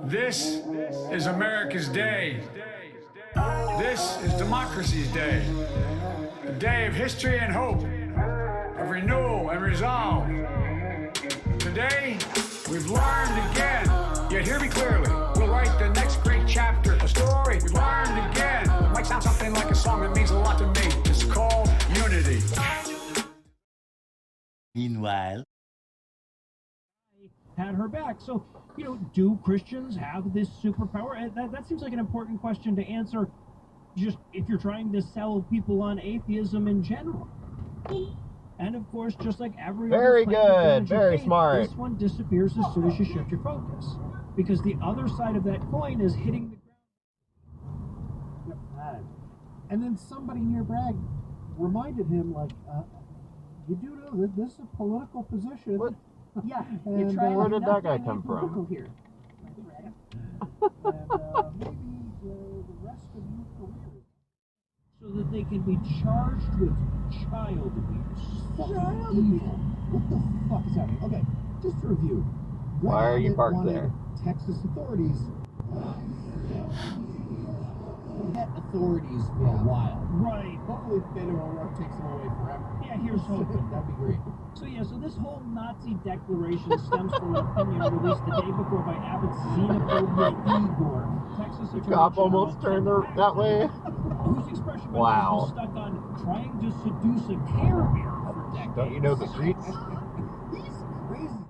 This is America's day. This is democracy's day. A day of history and hope, of renewal and resolve. Today, we've learned again, yet hear me clearly. We'll write the next great chapter, a story we've learned again. It might sound something like a song that means a lot to me. It's called Unity. Meanwhile, had her back. So, you know, do Christians have this superpower? And that seems like an important question to answer, just if you're trying to sell people on atheism in general. And of course, just like every very other good, very faith, smart. This one disappears as soon as you shift your focus, because the other side of that coin is hitting the ground. And then somebody near Bragg reminded him, like, you do know that this is a political position. What? Yeah, And, where did that guy come from? Here. And maybe the rest of your career. So that they can be charged with child abuse. Child evil. What the fuck is happening? Okay, just to review. Why are you parked wanted there? Texas authorities. Met authorities for a while. Right. Hopefully Beto O'Rourke takes them away forever. Yeah, here's hoping. That'd be great. So this whole Nazi declaration stems from an opinion released the day before by Abbott's xenophobia Igor, Texas Attorney Cop General almost turned that way. whose expression Wow. was stuck on trying to seduce a Care Bear for decades. Don't you know the streets? He's crazy.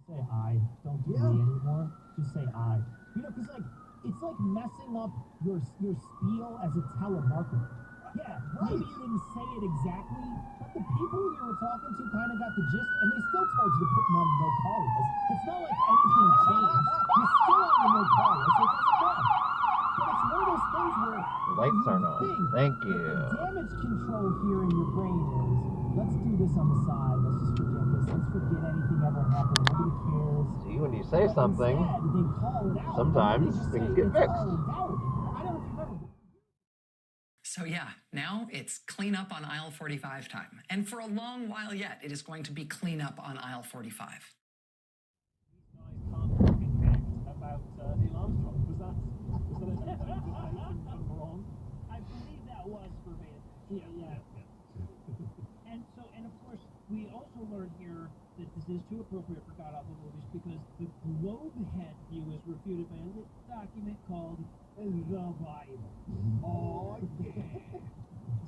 Say I. Don't do me anymore. Just say I. You know, because it's like messing up your spiel as a telemarketer. Yeah, maybe you didn't say it exactly, but the people you were talking to kind of got the gist, and they still told you to put them on the no-call list. It's not like anything changed. You're still on the no-call list, so it doesn't matter. But it's one of those things where The lights aren't on. Thank you. the damage control here in your brain is, let's do this on the side, let's just forget this, let's forget anything ever happened, nobody cares. See, when you say something, Instead, they call it out. sometimes They just things say get it's fixed. all invalidated. I don't know if you've ever... So yeah, now it's clean up on aisle 45 time. And for a long while yet, it is going to be clean up on aisle 45. About Neil Armstrong. Was that wrong? I believe that was verbatim. Yeah. And of course, we also learned here that this is too appropriate for god-awful movies because the globe head view is refuted by a little document called the Bible. Oh, yeah.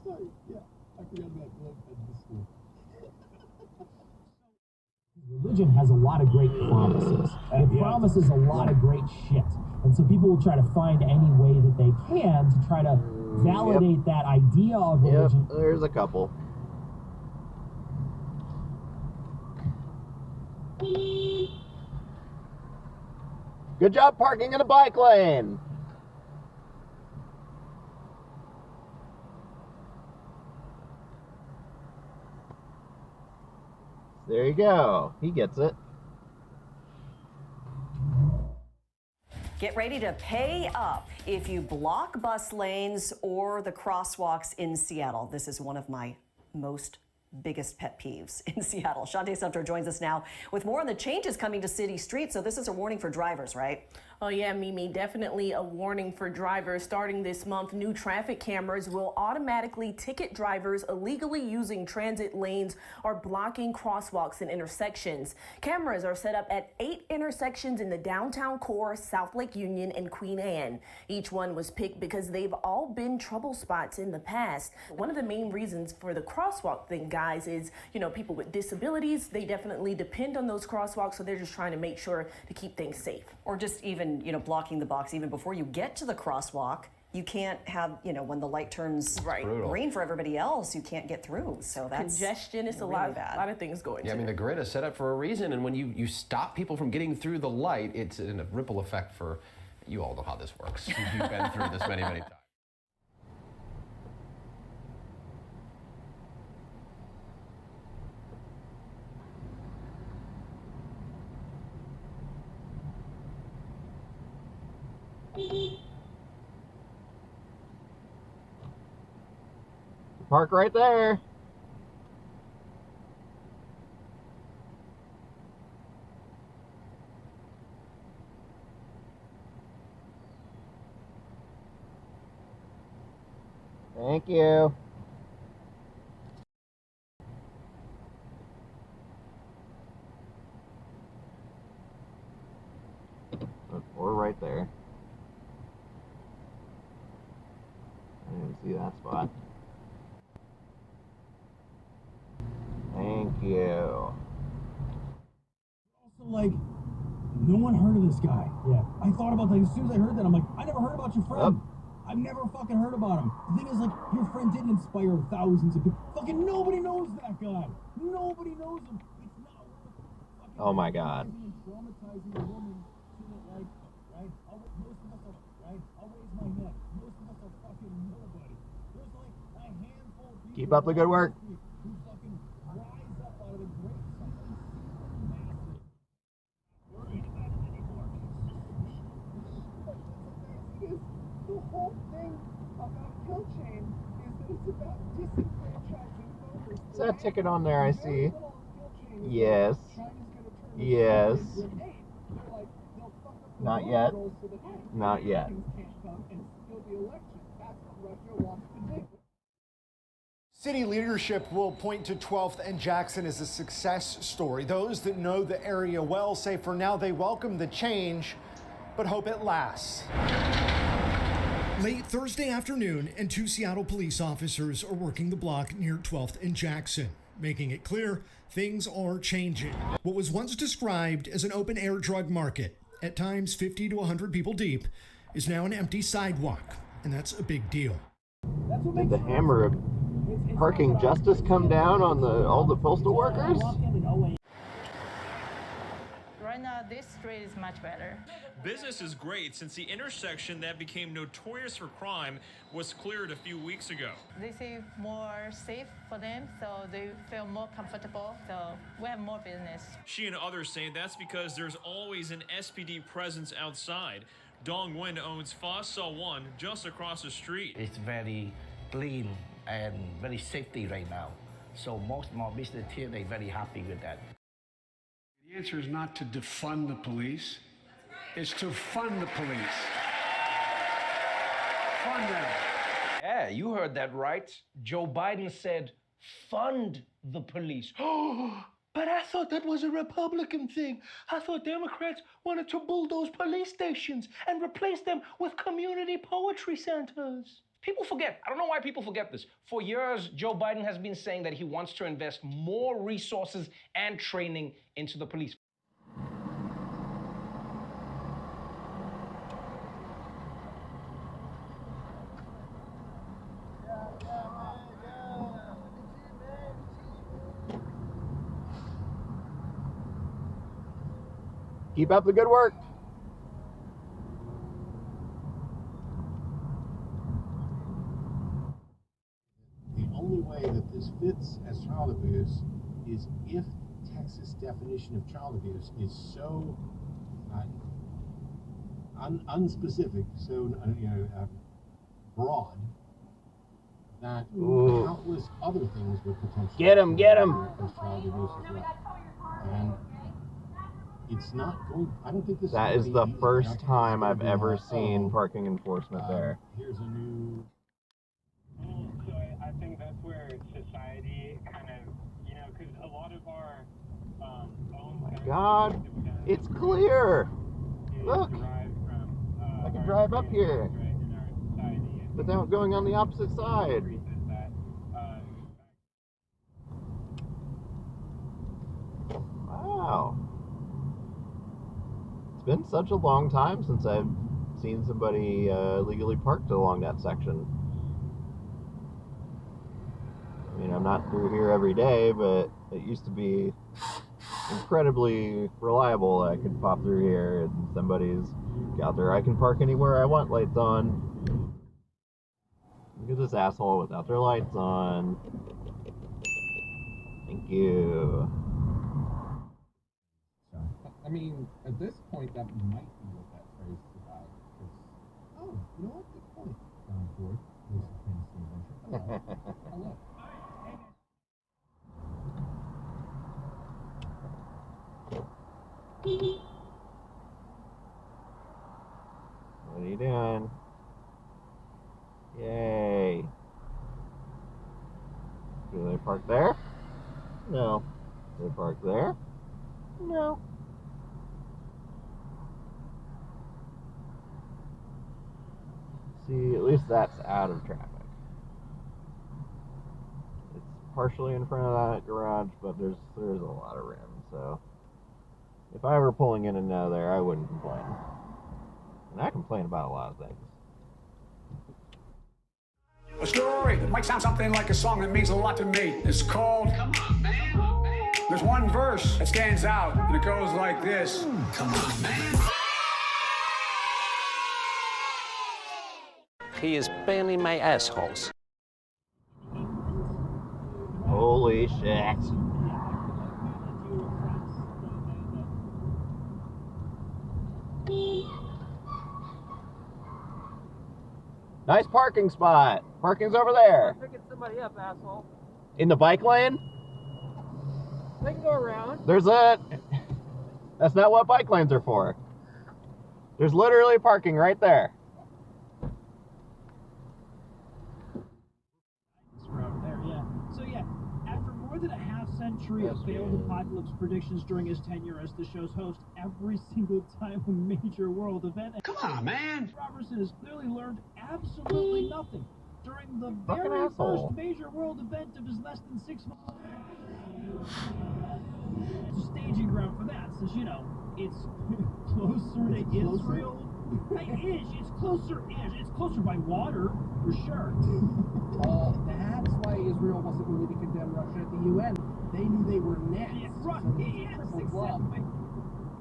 Sorry, yeah. I forgot about globe head in school. Religion has a lot of great promises. It promises a lot of great shit. And so people will try to find any way that they can to try to validate that idea of religion. Yep, there's a couple. Good job parking in the bike lane. There you go. He gets it. Get ready to pay up if you block bus lanes or the crosswalks in Seattle. This is one of my biggest pet peeves in Seattle. Shantae Sumter joins us now with more on the changes coming to city streets. So this is a warning for drivers, right? Oh yeah, Mimi, definitely a warning for drivers. Starting this month, new traffic cameras will automatically ticket drivers illegally using transit lanes or blocking crosswalks and intersections. Cameras are set up at 8 intersections in the downtown core, South Lake Union, and Queen Anne. Each one was picked because they've all been trouble spots in the past. One of the main reasons for the crosswalk thing, guys, is, people with disabilities, they definitely depend on those crosswalks, so they're just trying to make sure to keep things safe. Or just even, blocking the box even before you get to the crosswalk. You can't have, when the light turns green for everybody else, you can't get through. So that's congestion. It's really a lot bad. of things going. Yeah, I mean, the grid is set up for a reason, and when you stop people from getting through the light, it's in a ripple effect for, you all know how this works. You've been through this many times. Park right there. Thank you. Or right there. I didn't see that spot. Thank you. Also, like, no one heard of this guy. Yeah. I thought about that as soon as I heard that. I'm like, I never heard about your friend. I've never fucking heard about him. The thing is, like, your friend didn't inspire thousands of people. Fucking nobody knows that guy. Nobody knows him. It's not worth fucking Oh my God. traumatizing a woman to the, like, right? Most of us are, right? I'll raise my hand. Most of us are fucking nobody. There's like a handful of people. Keep up the good work. Who fucking rise up out of the grave. Something super massive. Worried about it anymore. The whole thing about Kill Chain is that it's about disenfranchising voters. Is that ticket on there I see? Yes. Yes. Not yet. Not yet. City leadership will point to 12th and Jackson as a success story. Those that know the area well say for now they welcome the change, but hope it lasts. Late Thursday afternoon, and 2 Seattle police officers are working the block near 12th and Jackson, making it clear things are changing. What was once described as an open-air drug market, at times 50 to 100 people deep, is now an empty sidewalk, and that's a big deal. Did the hammer of parking justice come down on all the postal workers? Right now, this street is much better. Business is great since the intersection that became notorious for crime was cleared a few weeks ago. They feel more safe for them, so they feel more comfortable, so we have more business. She and others say that's because there's always an SPD presence outside. Dong Wen owns Fa Sa Wan just across the street. It's very clean and very safety right now. So most more business here, they're very happy with that. The answer is not to defund the police, it's to fund the police. Fund them. Yeah, you heard that right. Joe Biden said, fund the police. But I thought that was a Republican thing. I thought Democrats wanted to bulldoze police stations and replace them with community poetry centers. People forget. I don't know why people forget this. For years, Joe Biden has been saying that he wants to invest more resources and training into the police. Keep up the good work. The only way that this fits as child abuse is if Texas definition of child abuse is so unspecific, so broad, that countless other things would potentially get him as child abuse as well. And it's not going. I don't think this. That is the first time I've ever seen parking enforcement there. Here's a new. So I think that's where society kind of, because a lot of our own. Oh my God, it's clear. Look, I can drive up here without going on the opposite side. Wow. It's been such a long time since I've seen somebody legally parked along that section. I mean, I'm not through here every day, but it used to be incredibly reliable. I could pop through here and somebody's got their I can park anywhere I want lights on. Look at this asshole without their lights on. Thank you. I mean, at this point, that might be what that phrase is about. Oh, you know what? Good point. John Ford, Lucy Fantasy Adventure. Hello. What are you doing? Yay. Do they park there? No. Do they park there? No. See, at least that's out of traffic. It's partially in front of that garage, but there's a lot of room, so if I were pulling in and out of there, I wouldn't complain. And I complain about a lot of things. A story that might sound something like a song that means a lot to me. It's called Come On Man. There's one verse that stands out, and it goes like this. Come on, man. He is burning my assholes. Holy shit. Nice parking spot. Parking's over there. Picking somebody up, asshole. In the bike lane? They can go around. That's not what bike lanes are for. There's literally parking right there. So yeah, after more than a half-century of failed apocalypse predictions during his tenure as the show's host, every single time a major world event... Come on, man! Robertson has clearly learned absolutely nothing. During the very first major world event of his less than 6 months... It's a staging ground for that, since, you know, it's closer to Israel. It's closer-ish. It's closer by water, for sure. That's why Israel wasn't willing to condemn Russia at the UN. They knew they were next. Yeah, right. So Yes, exactly.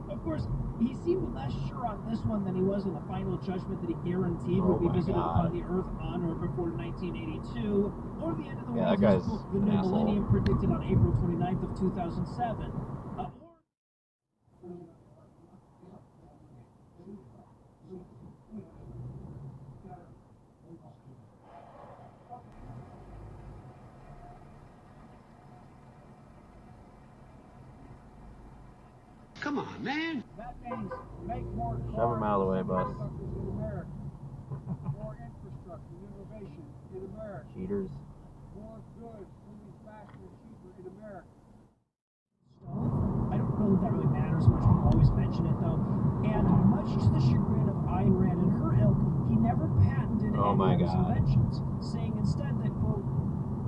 Of course, he seemed less sure on this one than he was in the final judgment that he guaranteed would be visited upon the Earth on or before 1982, or the end of the world, that his book, The New Millennium, predicted on April 29th of 2007. Come on, man. That means make more cars. Shove him out of the way, boss. In America. More infrastructure and innovation in America. Cheaters. More goods moving faster and cheaper in America. I don't know that really matters much. We always mention it though. And much to the chagrin of Ayn Rand and her ilk, he never patented any of his inventions, saying instead that, quote,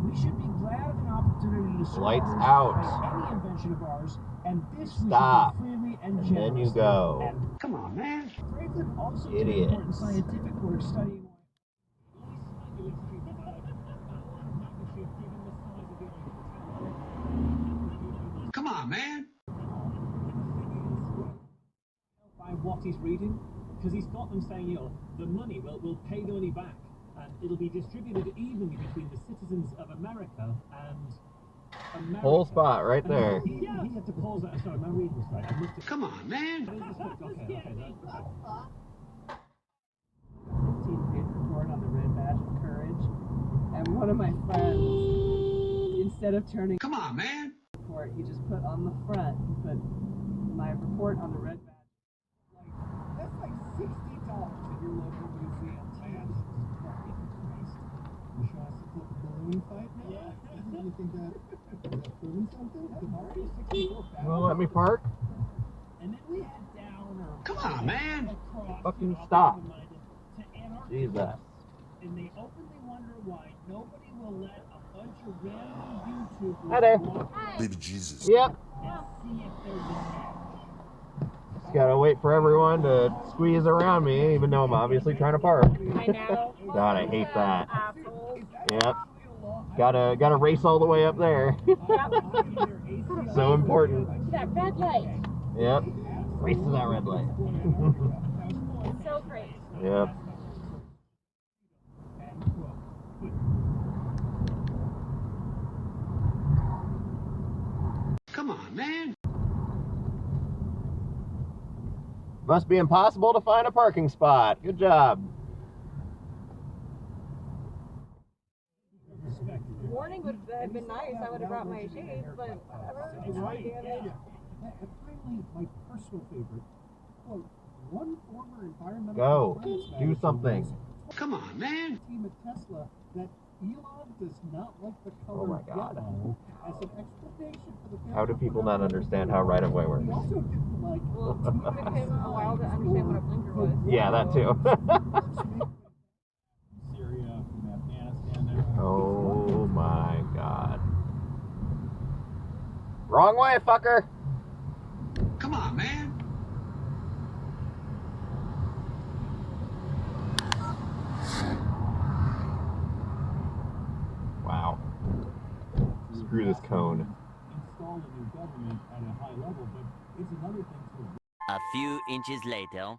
we should be glad of an opportunity to Lights out. any invention of ours, and this Stop. we should do freely and And generously. then you go. And, come on, man. Franklin also Idiot. did important scientific work studying Come on, man. by what he's reading, because he's got them saying, you know, the money, we'll pay the money back, and it'll be distributed evenly between the citizens of America and America. Whole spot right there. He had to pause that. Sorry, my reading was right. I missed it. Come on, man. Okay. 15-page report on the Red Badge of Courage, and one of my friends, instead of turning... Come on, man. Report, he just put on the front, he put my report on the Red Badge. That's like $60 at your local museum, man. You sure I support the balloon fight now? Yeah. You think that's proving something? Will let me park? And then we head down or... Come on, man. Fucking stop. To Antarctica. Jesus. And they openly wonder why nobody will let a bunch of random YouTubers Hi there. Baby Jesus. Yep. and see if there's a match. Just gotta wait for everyone to squeeze around me, even though I'm obviously trying to park. I know. God, I hate that. Assholes. Yep. Gotta race all the way up there. So important. That red light. Yep. Race to that red light. It's so great. Yep. Come on, man. Must be impossible to find a parking spot. Good job. Warning would have been nice. I would have brought my shades, but Right. And finally, my personal favorite quote: one former environmental Go. compliance Do manager something. once Come on, man. team at Tesla that Elon does not like the color Oh my God. yellow as an explanation for the How do people not understand how right-of-way works? He also didn't like Well, it took him a while to understand what a blinker was. Yeah, that too. Syria, from Afghanistan now. Oh my God. Wrong way, fucker! Come on, man. Wow. Screw this cone. Install a new government at a high level, but it's another thing to A few inches later.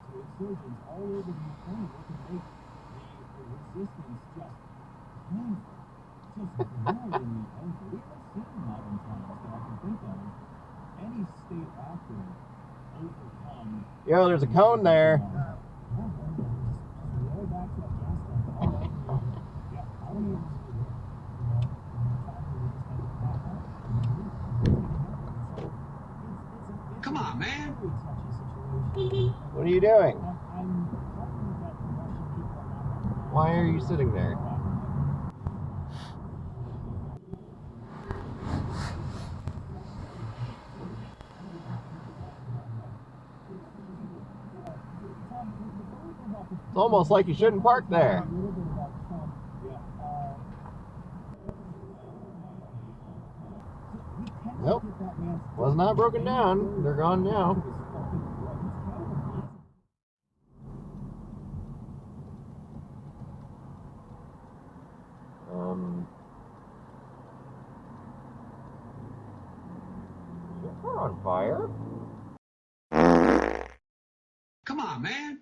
insurgents all over the Ukraine that can make the resistance just painful, just glaringly painful. We haven't seen modern times that I can think of any state actor overcome. Yo, there's a cone there. Come on, man. What are you doing? Why are you sitting there? It's almost like you shouldn't park there. Nope. Was not broken down. They're gone now. Is your car on fire? Come on, man.